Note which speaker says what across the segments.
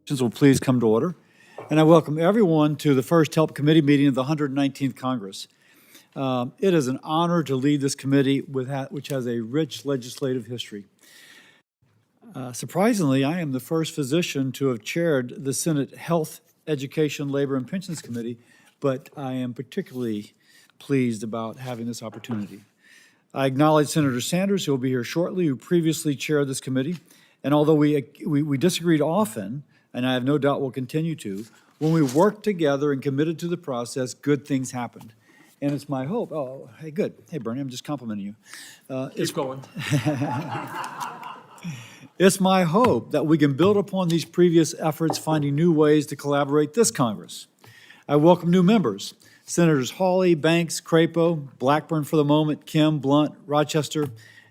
Speaker 1: Will please come to order. And I welcome everyone to the first HELP Committee meeting of the 119th Congress. It is an honor to lead this committee which has a rich legislative history. Surprisingly, I am the first physician to have chaired the Senate Health, Education, Labor, and Pensions Committee, but I am particularly pleased about having this opportunity. I acknowledge Senator Sanders, who will be here shortly, who previously chaired this committee. And although we disagreed often, and I have no doubt will continue to, when we worked together and committed to the process, good things happened. And it's my hope, oh, hey, good. Hey, Bernie, I'm just complimenting you.
Speaker 2: Keep going.
Speaker 1: It's my hope that we can build upon these previous efforts, finding new ways to collaborate this Congress. I welcome new members, Senators Hawley, Banks, Crapo, Blackburn for the moment, Kim, Blunt, Rochester,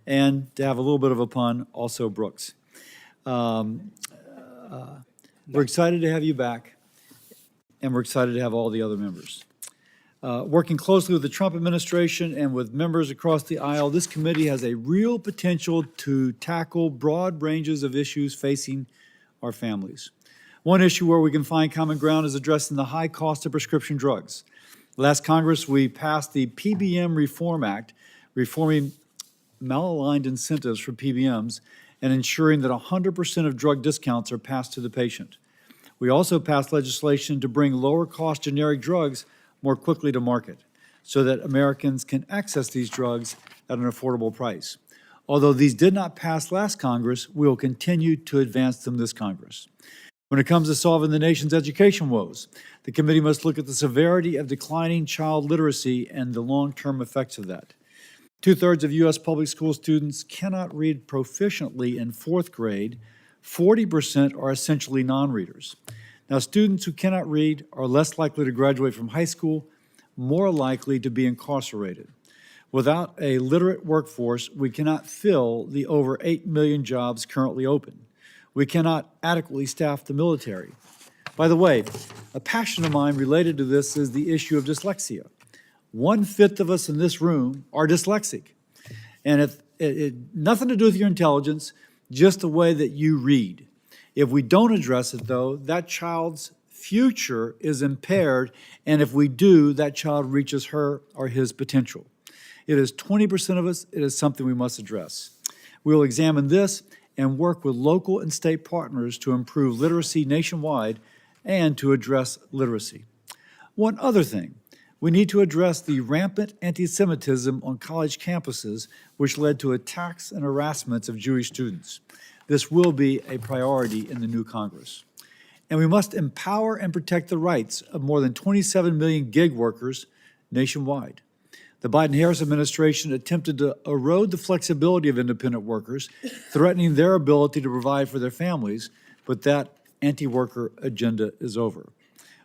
Speaker 1: and to have a little bit of a pun, also Brooks. We're excited to have you back, and we're excited to have all the other members. Working closely with the Trump administration and with members across the aisle, this committee has a real potential to tackle broad ranges of issues facing our families. One issue where we can find common ground is addressing the high cost of prescription drugs. Last Congress, we passed the PBM Reform Act, reforming malaligned incentives for PBMs and ensuring that 100% of drug discounts are passed to the patient. We also passed legislation to bring lower-cost generic drugs more quickly to market so that Americans can access these drugs at an affordable price. Although these did not pass last Congress, we will continue to advance them this Congress. When it comes to solving the nation's education woes, the committee must look at the severity of declining child literacy and the long-term effects of that. 2/3 of U.S. public school students cannot read proficiently in fourth grade. 40% are essentially non-readers. Now, students who cannot read are less likely to graduate from high school, more likely to be incarcerated. Without a literate workforce, we cannot fill the over 8 million jobs currently open. We cannot adequately staff the military. By the way, a passion of mine related to this is the issue of dyslexia. 1/5 of us in this room are dyslexic. And it nothing to do with your intelligence, just the way that you read. If we don't address it, though, that child's future is impaired, and if we do, that child reaches her or his potential. It is 20% of us. It is something we must address. We will examine this and work with local and state partners to improve literacy nationwide and to address literacy. One other thing. We need to address the rampant anti-Semitism on college campuses, which led to attacks and harassments of Jewish students. This will be a priority in the new Congress. And we must empower and protect the rights of more than 27 million gig workers nationwide. The Biden-Harris administration attempted to erode the flexibility of independent workers, threatening their ability to provide for their families, but that anti-worker agenda is over.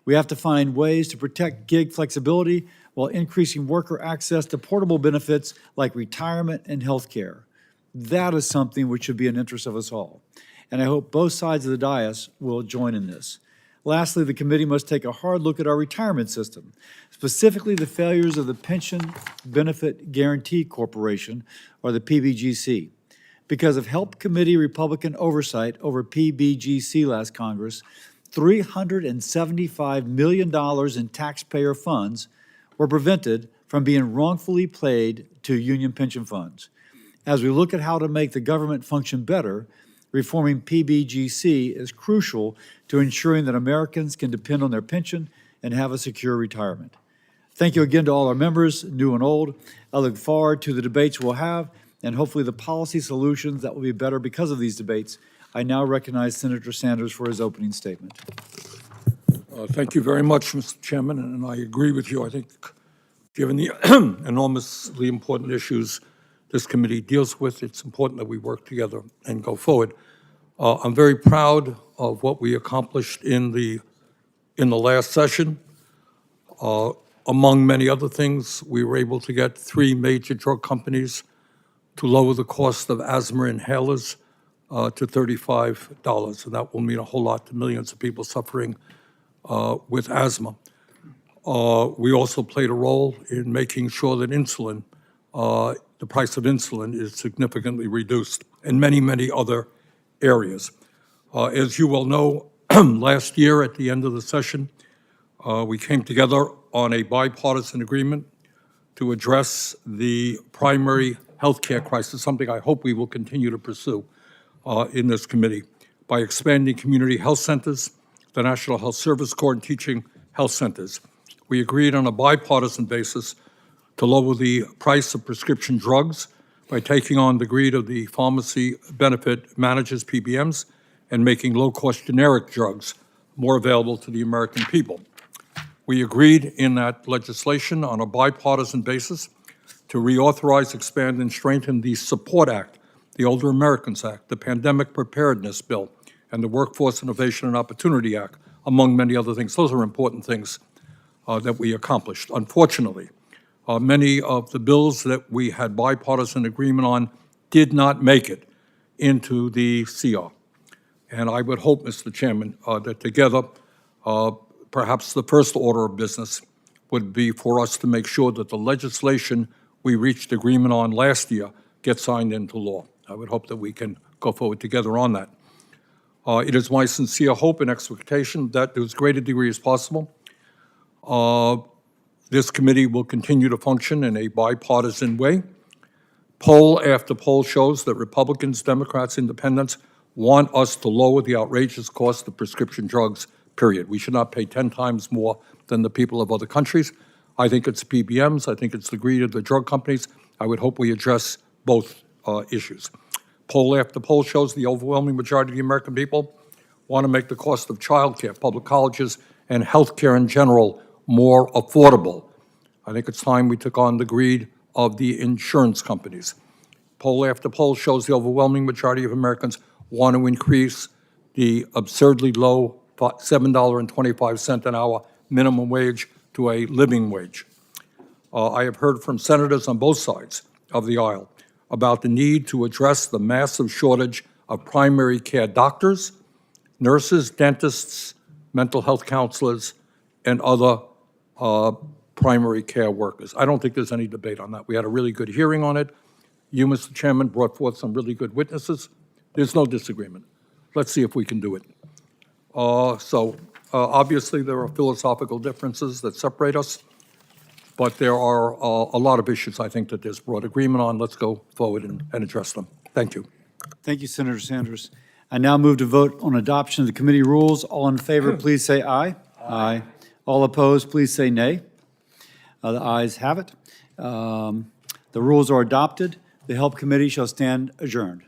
Speaker 1: We have to find ways to protect gig flexibility while increasing worker access to portable benefits like retirement and health care. That is something which should be an interest of us all. And I hope both sides of the dais will join in this. Lastly, the committee must take a hard look at our retirement system, specifically the failures of the Pension Benefit Guaranty Corporation, or the PBGC. Because of HELP Committee Republican oversight over PBGC last Congress, $375 million in taxpayer funds were prevented from being wrongfully paid to union pension funds. As we look at how to make the government function better, reforming PBGC is crucial to ensuring that Americans can depend on their pension and have a secure retirement. Thank you again to all our members, new and old. I look forward to the debates we'll have and hopefully the policy solutions that will be better because of these debates. I now recognize Senator Sanders for his opening statement.
Speaker 2: Thank you very much, Mr. Chairman, and I agree with you. I think given the enormously important issues this committee deals with, it's important that we work together and go forward. I'm very proud of what we accomplished in the last session. Among many other things, we were able to get 3 major drug companies to lower the cost of asthma inhalers to $35, and that will mean a whole lot to millions of people suffering with asthma. We also played a role in making sure that insulin, the price of insulin is significantly reduced, and many, many other areas. As you well know, Last year, at the end of the session, we came together on a bipartisan agreement to address the primary health care crisis, something I hope we will continue to pursue in this committee, by expanding community health centers, the National Health Service Corps, and teaching health centers. We agreed on a bipartisan basis to lower the price of prescription drugs by taking on the greed of the pharmacy benefit managers, PBMs, and making low-cost generic drugs more available to the American people. We agreed in that legislation on a bipartisan basis to reauthorize, expand, and strengthen the SUPPORT Act, the Older Americans Act, the Pandemic Preparedness Bill, and the Workforce Innovation and Opportunity Act, among many other things. Those are important things that we accomplished. Unfortunately, many of the bills that we had bipartisan agreement on did not make it into the CR. And I would hope, Mr. Chairman, that together, perhaps the first order of business would be for us to make sure that the legislation we reached agreement on last year gets signed into law. I would hope that we can go forward together on that. It is my sincere hope and expectation that to as great a degree as possible, this committee will continue to function in a bipartisan way. Poll after poll shows that Republicans, Democrats, Independents want us to lower the outrageous cost of prescription drugs, period. We should not pay 10 times more than the people of other countries. I think it's PBMs. I think it's the greed of the drug companies. I would hope we address both issues. Poll after poll shows the overwhelming majority of the American people want to make the cost of childcare, public colleges, and health care in general more affordable. I think it's time we took on the greed of the insurance companies. Poll after poll shows the overwhelming majority of Americans want to increase the absurdly low $7.25 an hour minimum wage to a living wage. I have heard from senators on both sides of the aisle about the need to address the massive shortage of primary care doctors, nurses, dentists, mental health counselors, and other primary care workers. I don't think there's any debate on that. We had a really good hearing on it. You, Mr. Chairman, brought forth some really good witnesses. There's no disagreement. Let's see if we can do it. Obviously, there are philosophical differences that separate us, but there are a lot of issues, I think, that there's broad agreement on. Let's go forward and address them. Thank you.
Speaker 1: Thank you, Senator Sanders. I now move to vote on adoption of the committee rules. All in favor, please say aye. Aye. All opposed, please say nay. The ayes have it. The rules are adopted. The Health Committee shall stand adjourned.